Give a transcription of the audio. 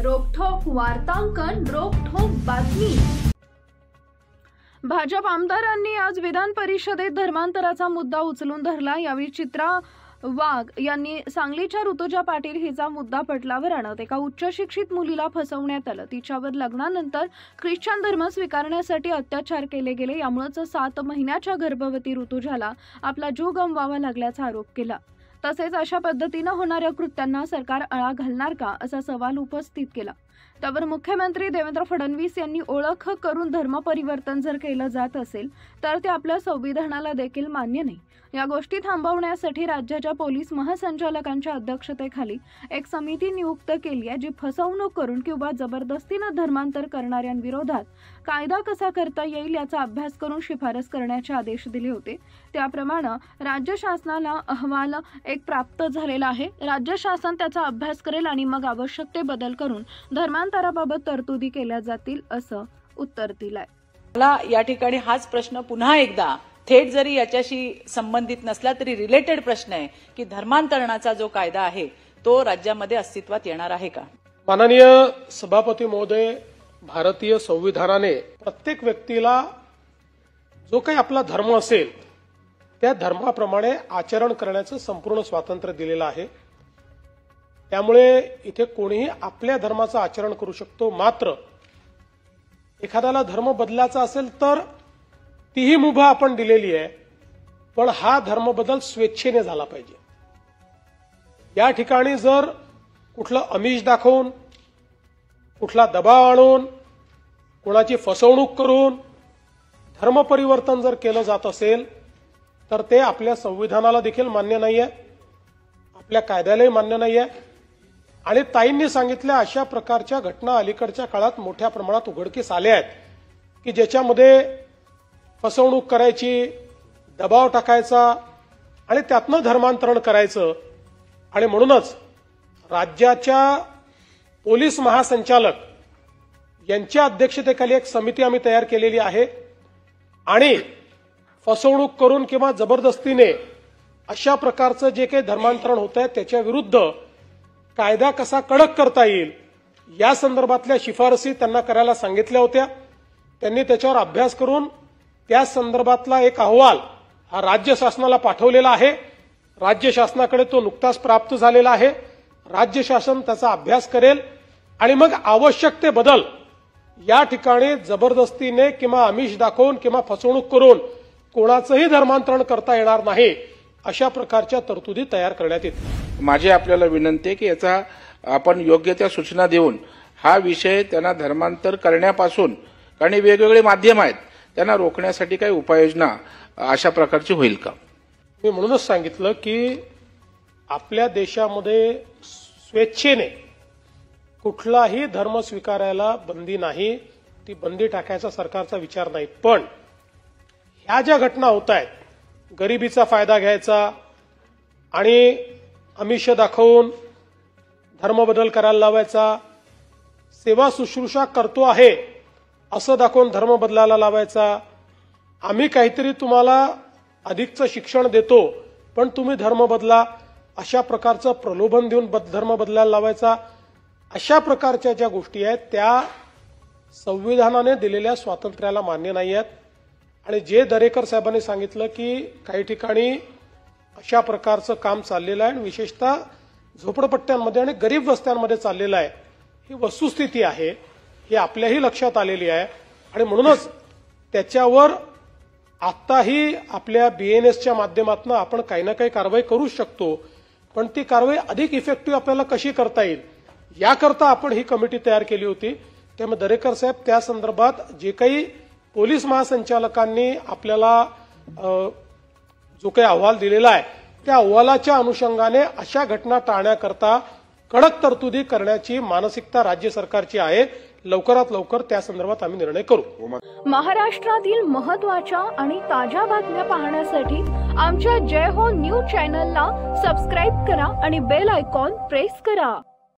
रोखठोक वार्तांकन, रोखठोक बातमी। भाजप आमदारांनी आज विधान परिषदेत धर्मांतराचा मुद्दा उचलून धरला। यावेळी चित्रा वाघ यांनी सांगलीच्या ऋतुजा पाटील हिचा मुद्दा पटलावर आणत एका उच्च शिक्षित मुलीला फसवण्यात आलं। तिच्यावर लग्नानंतर ख्रिश्चन धर्म स्वीकारण्यासाठी अत्याचार केले गेले। यामुळेच 7 महिन्याच्या गर्भवती ऋतुजाला आपला जीव गमवावा लागल्याचा आरोप केला। तसेच अशा पद्धतीने होणाऱ्या कृत्यांना सरकार आळा घालणार का असा सवाल उपस्थित केला। त्यावर मुख्यमंत्री देवेंद्र फडणवीस यांनी ओळख करून धर्म परिवर्तन जर केलं जात असेल तर ते आपल्या संविधानाला देखील मान्य नाही। या गोष्टी थांबवण्यासाठी राज्याच्या पोलीस महासंचालकांच्या अध्यक्षतेखाली एक समिती नियुक्त केली आहे, जी फसवणूक करून किंवा जबरदस्तीने धर्मांतर करणाऱ्यांविरोधात कायदा कसा करता येईल याचा अभ्यास करून शिफारस करण्याचे आदेश दिले होते। त्याप्रमाणे राज्य शासनाला अहवाल एक प्राप्त झालेला आहे। राज्य शासन त्याचा अभ्यास करेल आणि मग आवश्यक ते बदल करून धर्मांतराबाबत तरतुदी केल्या जातील असं उत्तर दिलंय। मला या ठिकाणी हाच प्रश्न पुन्हा एकदा थेट जरी याच्याशी संबंधित नसला तरी रिलेटेड प्रश्न आहे की धर्मांतरणाचा जो कायदा आहे तो राज्यामध्ये अस्तित्वात येणार आहे का? माननीय सभापती महोदय, भारतीय संविधानाने प्रत्येक व्यक्तीला जो काही आपला धर्म असेल त्या धर्माप्रमाणे आचरण करण्याचं संपूर्ण स्वातंत्र्य दिलेलं आहे। त्यामुळे इथे कोणीही आपल्या धर्माचं आचरण करू शकतो। मात्र एखाद्याला धर्म बदलायचा असेल तर तीही मुभा आपण दिलेली आहे, पण हा धर्म बदल स्वेच्छेने झाला पाहिजे। या ठिकाणी जर कुठलं आमिष दाखवून, कुठला दबाव आणून, कोणाची फसवणूक करून धर्म परिवर्तन जर केलं जात असेल तर ते आपल्या संविधानाला देखील मान्य नाहीये, आपल्या कायद्यालाही मान्य नाहीये। आणि ताईंनी सांगितल्या अशा प्रकारच्या घटना अलीकडच्या काळात मोठ्या प्रमाणात उघडकीस आल्या आहेत की ज्याच्यामध्ये फसवणूक करायची, दबाव टाकायचा आणि त्यातनं धर्मांतरण करायचं। आणि म्हणूनच राज्याच्या पोलीस महासंचालक यांच्या अध्यक्षतेखाली एक समिती आम्ही तयार केलेली आहे आणि फसवणूक करून किंवा जबरदस्तीने अशा प्रकारचं जे काही धर्मांतरण होत आहे त्याच्या विरुद्ध कायदा कसा कडक करता येईल या संदर्भातल्या शिफारसी त्यांना करायला सांगितल्या होत्या। त्यांनी त्याच्यावर अभ्यास करून त्या संदर्भातला एक अहवाल हा राज्य शासनाला पाठवलेला आहे। राज्य शासनाकडे तो नुकताच प्राप्त झालेला आहे। राज्य शासन त्याचा अभ्यास करेल आणि मग आवश्यक ते बदल या ठिकाणी जबरदस्तीने किंवा आमिष दाखवून किंवा फसवणूक करून कोणाचंही धर्मांतरण करता येणार नाही अशा प्रकारच्या तरतुदी तयार करण्यात येतील। माझी आपल्याला विनंती आहे की याचा आपण योग्य त्या सूचना देऊन हा विषय त्यांना धर्मांतर करण्यापासून, कारण वेगवेगळे माध्यम आहेत, त्यांना रोखण्यासाठी काही उपाययोजना अशा प्रकारची होईल का? मी म्हणूनच सांगितलं की आपल्या देशामध्ये स्वेच्छेने कुठलाही धर्म स्वीकारायला बंदी नाही, ती बंदी टाकायचा सरकारचा विचार नाही। पण ह्या ज्या घटना होत आहेत, गरिबीचा फायदा घ्यायचा आणि आमिष दाखवून धर्म बदल करायला लावायचा, सेवा शुश्रूषा करतो आहे असं दाखवून धर्म बदलायला लावायचा, आम्ही काहीतरी तुम्हाला अधिकचं शिक्षण देतो पण तुम्ही धर्म बदला, अशा प्रकारचं प्रलोभन देऊन धर्म बदलायला लावायचा, अशा प्रकारच्या ज्या गोष्टी आहेत त्या संविधानाने दिलेल्या स्वातंत्र्याला मान्य नाही आहेत। आणि जे दरेकर साहेबांनी सांगितलं की काही ठिकाणी अशा प्रकारचं काम चाललेलं आहे आणि विशेषतः झोपडपट्ट्यांमध्ये आणि गरीब वस्त्यांमध्ये चाललेलं आहे, ही वस्तुस्थिती आहे, ही आपल्याही लक्षात आलेली आहे। आणि म्हणूनच त्याच्यावर आत्ताही आपल्या बीएनएसच्या माध्यमातून आपण काही ना काही कारवाई करू शकतो, पण ती कारवाई अधिक इफेक्टिव्ह आपल्याला कशी करता येईल याकरता आपण ही कमिटी तयार केली होती। त्यामुळे दरेकर साहेब त्या संदर्भात जे काही पोलीस महासंचालकांनी आपल्याला जो काही अहवाल दिलेला आहे त्या अहवालाच्या अनुषंगाने अशा घटना टाळण्याकरता कडक तरतुदी करण्याची मानसिकता राज्य सरकारची आहे। लवकरात लवकर त्या संदर्भात आम्ही निर्णय करू। महाराष्ट्रातील महत्त्वाच्या आणि ताज्या बातम्या पाहण्यासाठी आमच्या जय हो न्यूज चॅनलला सबस्क्राईब करा आणि बेल आयकॉन प्रेस करा।